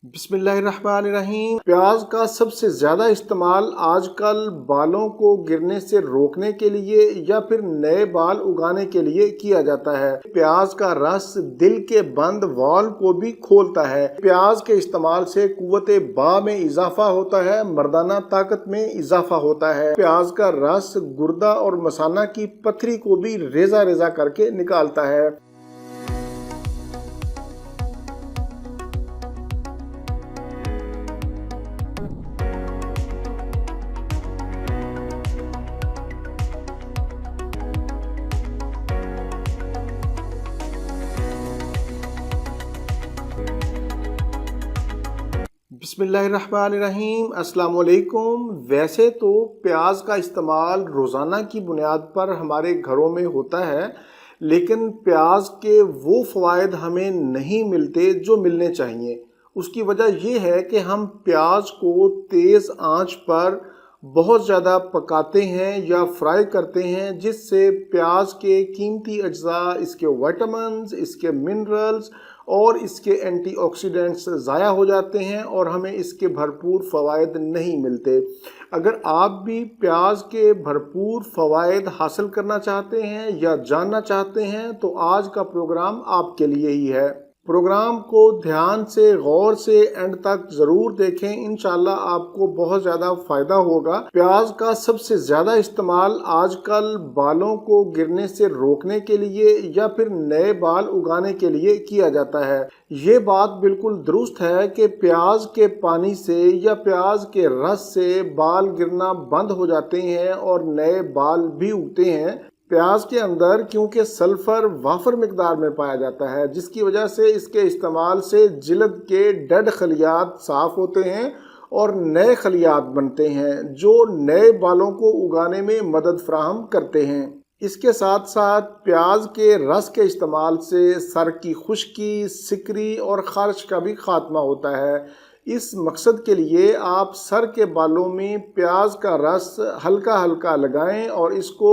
बिस्मिल्लाहिर्रहमानिर्रहीम। प्याज का सबसे ज़्यादा इस्तेमाल आजकल बालों को गिरने से रोकने के लिए या फिर नए बाल उगाने के लिए किया जाता है। प्याज का रस दिल के बंद वाल्व को भी खोलता है। प्याज के इस्तेमाल से कुव्वते बा में इजाफा होता है, मर्दाना ताकत में इजाफा होता है। प्याज का रस गुर्दा और मसाना की पथरी को भी रेजा रेजा करके निकालता है। बिस्मिल्लाहिर्रहमानिर्रहीम। अस्सलाम वालेकुम। वैसे तो प्याज का इस्तेमाल रोज़ाना की बुनियाद पर हमारे घरों में होता है, लेकिन प्याज के वो फ़वाइद हमें नहीं मिलते जो मिलने चाहिए। उसकी वजह ये है कि हम प्याज को तेज़ आंच पर बहुत ज़्यादा पकाते हैं या फ्राई करते हैं, जिससे प्याज के कीमती अज्जा, इसके विटामिन्स, इसके मिनरल्स और इसके एंटीऑक्सीडेंट्स ज़ाया हो जाते हैं और हमें इसके भरपूर फ़वाइद नहीं मिलते। अगर आप भी प्याज के भरपूर फ़वाइद हासिल करना चाहते हैं या जानना चाहते हैं तो आज का प्रोग्राम आपके लिए ही है। प्रोग्राम को ध्यान से गौर से एंड तक ज़रूर देखें, इंशाल्लाह आपको बहुत ज़्यादा फ़ायदा होगा। प्याज का सबसे ज़्यादा इस्तेमाल आजकल बालों को गिरने से रोकने के लिए या फिर नए बाल उगाने के लिए किया जाता है। ये बात बिल्कुल दुरुस्त है कि प्याज के पानी से या प्याज के रस से बाल गिरना बंद हो जाते हैं और नए बाल भी उगते हैं। प्याज के अंदर क्योंकि सल्फ़र वाफर मिकदार में पाया जाता है, जिसकी वजह से इसके इस्तेमाल से जिल्द के डेड खलियात साफ़ होते हैं और नए खलियात बनते हैं जो नए बालों को उगाने में मदद फराहम करते हैं। इसके साथ साथ प्याज के रस के इस्तेमाल से सर की खुश्की, सिकरी और ख़ारिश का भी खात्मा होता है। इस मकसद के लिए आप सर के बालों में प्याज का रस हल्का हल्का लगाएं और इसको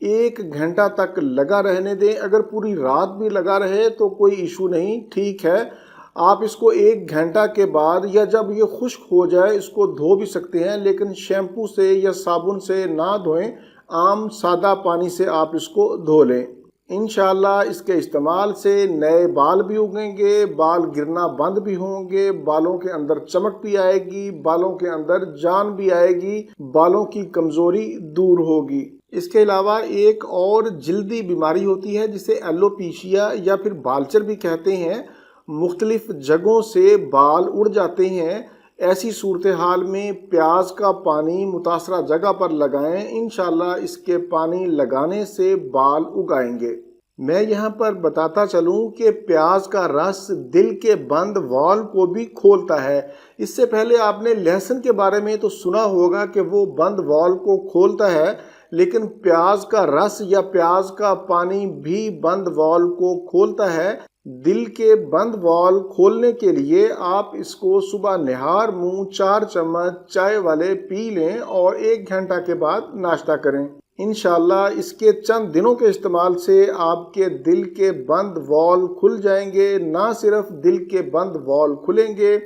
1 घंटा तक लगा रहने दें। अगर पूरी रात भी लगा रहे तो कोई इशू नहीं, ठीक है। आप इसको 1 घंटा के बाद या जब ये खुश्क हो जाए इसको धो भी सकते हैं, लेकिन शैम्पू से या साबुन से ना धोएं, आम सादा पानी से आप इसको धो लें। इंशाल्लाह इसके इस्तेमाल से नए बाल भी उगेंगे, बाल गिरना बंद भी होंगे, बालों के अंदर चमक भी आएगी, बालों के अंदर जान भी आएगी, बालों की कमज़ोरी दूर होगी। इसके अलावा एक और जल्दी बीमारी होती है जिसे एलोपेशिया या फिर बालचर भी कहते हैं। मुख्तलिफ जगहों से बाल उड़ जाते हैं। ऐसी सूरत हाल में प्याज का पानी मुतासरा जगह पर लगाएं, इंशाल्लाह इसके पानी लगाने से बाल उगाएंगे। मैं यहाँ पर बताता चलूँ कि प्याज का रस दिल के बंद वाल्व को भी खोलता है। इससे पहले आपने लहसुन के बारे में तो सुना होगा कि वो बंद वाल्व को खोलता है, लेकिन प्याज का रस या प्याज का पानी भी बंद वाल्व को खोलता है। दिल के बंद वाल्व खोलने के लिए आप इसको सुबह निहार मुंह 4 चम्मच चाय वाले पी लें और 1 घंटा के बाद नाश्ता करें। इंशाल्लाह इसके चंद दिनों के इस्तेमाल से आपके दिल के बंद वाल्व खुल जाएंगे। ना सिर्फ दिल के बंद वाल्व खुलेंगे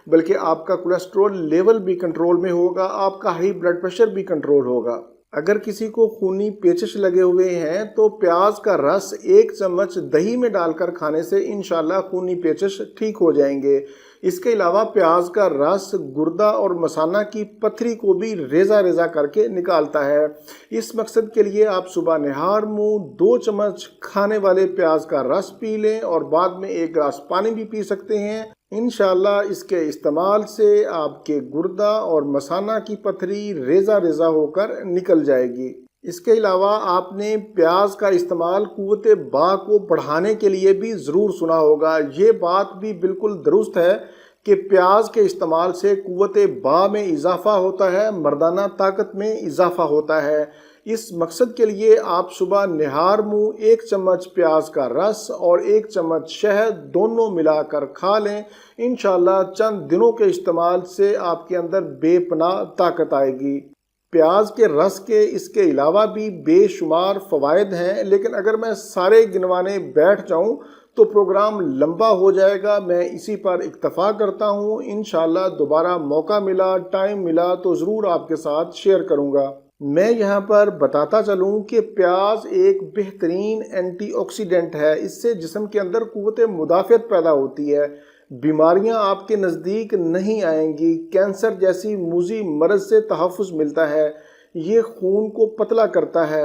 बल्कि आपका कोलेस्ट्रॉल लेवल भी कंट्रोल में होगा, आपका हाई ब्लड प्रेशर भी कंट्रोल होगा। अगर किसी को खूनी पेचिश लगे हुए हैं तो प्याज का रस 1 चम्मच दही में डालकर खाने से इंशाल्लाह खूनी पेचिश ठीक हो जाएंगे। इसके अलावा प्याज का रस गुर्दा और मसाना की पथरी को भी रेजा रेजा करके निकालता है। इस मकसद के लिए आप सुबह निहार मुंह 2 चम्मच खाने वाले प्याज का रस पी लें और बाद में 1 गिलास पानी भी पी सकते हैं। इंशाल्लाह इसके इस्तेमाल से आपके गुर्दा और मसाना की पथरी रेजा रेजा होकर निकल जाएगी। इसके अलावा आपने प्याज का इस्तेमाल कुव्वते बा को बढ़ाने के लिए भी ज़रूर सुना होगा। ये बात भी बिल्कुल दुरुस्त है कि प्याज के इस्तेमाल से कुव्वते बा में इजाफा होता है, मर्दाना ताकत में इजाफा होता है। इस मकसद के लिए आप सुबह निहार मुंह 1 चम्मच प्याज का रस और 1 चम्मच शहद दोनों मिलाकर खा लें। इंशाल्लाह चंद दिनों के इस्तेमाल से आपके अंदर बेपनाह ताकत आएगी। प्याज के रस के इसके अलावा भी बेशुमार फ़वाइद हैं, लेकिन अगर मैं सारे गिनवाने बैठ जाऊं تو پروگرام لمبا ہو جائے گا. میں اسی پر اکتفا کرتا ہوں. انشاءاللہ دوبارہ موقع ملا، ٹائم ملا تو ضرور آپ کے ساتھ شیئر کروں گا. میں یہاں پر بتاتا چلوں کہ پیاز ایک بہترین اینٹی آکسیڈنٹ ہے. اس سے جسم کے اندر قوت مدافعت پیدا ہوتی ہے. بیماریاں آپ کے نزدیک نہیں آئیں گی. کینسر جیسی موذی مرض سے تحفظ ملتا ہے. یہ خون کو پتلا کرتا ہے.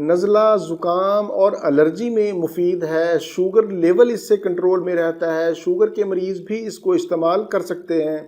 نزلہ، زکام اور الرجی میں مفید ہے. شوگر لیول اس سے کنٹرول میں رہتا ہے. شوگر کے مریض بھی اس کو استعمال کر سکتے ہیں.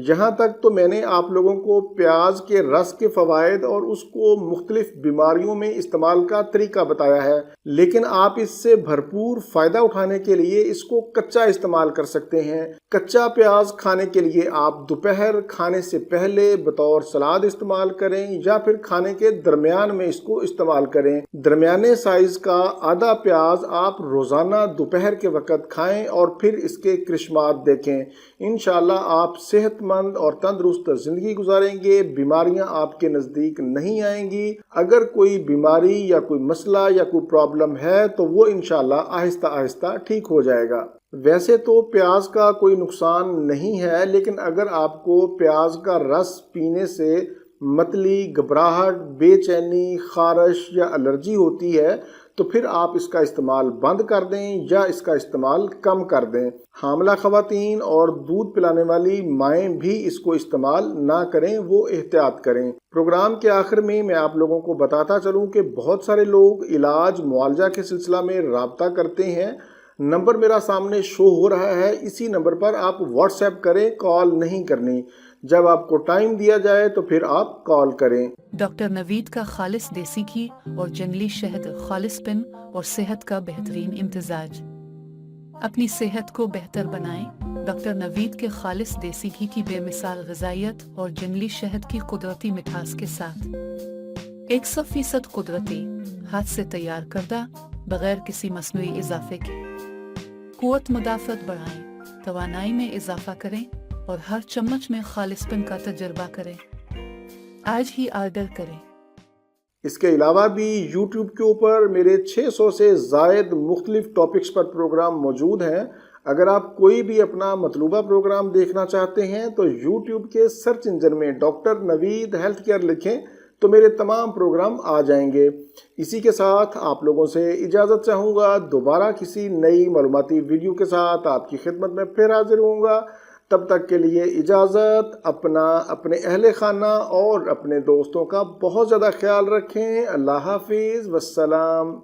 یہاں تک تو میں نے آپ لوگوں کو پیاز کے رس کے فوائد اور اس کو مختلف بیماریوں میں استعمال کا طریقہ بتایا ہے، لیکن آپ اس سے بھرپور فائدہ اٹھانے کے لیے اس کو کچا استعمال کر سکتے ہیں. کچا پیاز کھانے کے لیے آپ دوپہر کھانے سے پہلے بطور سلاد استعمال کریں یا پھر کھانے کے درمیان میں اس کو استعمال کریں. درمیانے سائز کا آدھا پیاز آپ روزانہ دوپہر کے وقت کھائیں اور پھر اس کے کرشمات دیکھیں. انشاءاللہ آپ صحت مند اور تندرست زندگی گزاریں گے. بیماریاں آپ کے نزدیک نہیں آئیں گی. اگر کوئی بیماری یا کوئی مسئلہ یا کوئی پرابلم ہے تو وہ انشاءاللہ آہستہ آہستہ ٹھیک ہو جائے گا. ویسے تو پیاز کا کوئی نقصان نہیں ہے، لیکن اگر آپ کو پیاز کا رس پینے سے متلی، گھبراہٹ، بے چینی، خارش یا الرجی ہوتی ہے تو پھر آپ اس کا استعمال بند کر دیں یا اس کا استعمال کم کر دیں. حاملہ خواتین اور دودھ پلانے والی مائیں بھی اس کو استعمال نہ کریں، وہ احتیاط کریں. پروگرام کے آخر میں آپ لوگوں کو بتاتا چلوں کہ بہت سارے لوگ علاج معالجہ کے سلسلہ میں رابطہ کرتے ہیں. نمبر میرا سامنے شو ہو رہا ہے، اسی نمبر پر آپ واٹس ایپ کریں، کال نہیں کرنی. جب آپ کو ٹائم دیا جائے تو پھر آپ کال کریں. ڈاکٹر نوید کا خالص دیسی گھی اور جنگلی شہد، خالص پن اور صحت کا بہترین امتزاج. اپنی صحت کو بہتر بنائیں ڈاکٹر نوید کے خالص دیسی گھی کی بے مثال غذائیت اور جنگلی شہد کی قدرتی مٹھاس کے ساتھ. 100% قدرتی، ہاتھ سے تیار کردہ، بغیر کسی مصنوعی اضافے کے. قوت مدافعت بڑھائیں، توانائی میں اضافہ کریں اور ہر چمچ میں خالص پن کا تجربہ کریں. آج ہی آرڈر کریں. اس کے علاوہ بھی یوٹیوب کے اوپر میرے 600 سے زائد مختلف ٹاپکس پر پروگرام موجود ہیں. اگر آپ کوئی بھی اپنا مطلوبہ پروگرام دیکھنا چاہتے ہیں تو یوٹیوب کے سرچ انجن میں ڈاکٹر نوید ہیلتھ کیئر لکھیں تو میرے تمام پروگرام آ جائیں گے. اسی کے ساتھ آپ لوگوں سے اجازت چاہوں گا. دوبارہ کسی نئی معلوماتی ویڈیو کے ساتھ آپ کی خدمت میں پھر حاضر ہوں گا. تب تک کے لیے اجازت. اپنے اہل خانہ اور اپنے دوستوں کا بہت زیادہ خیال رکھیں. اللہ حافظ، والسلام.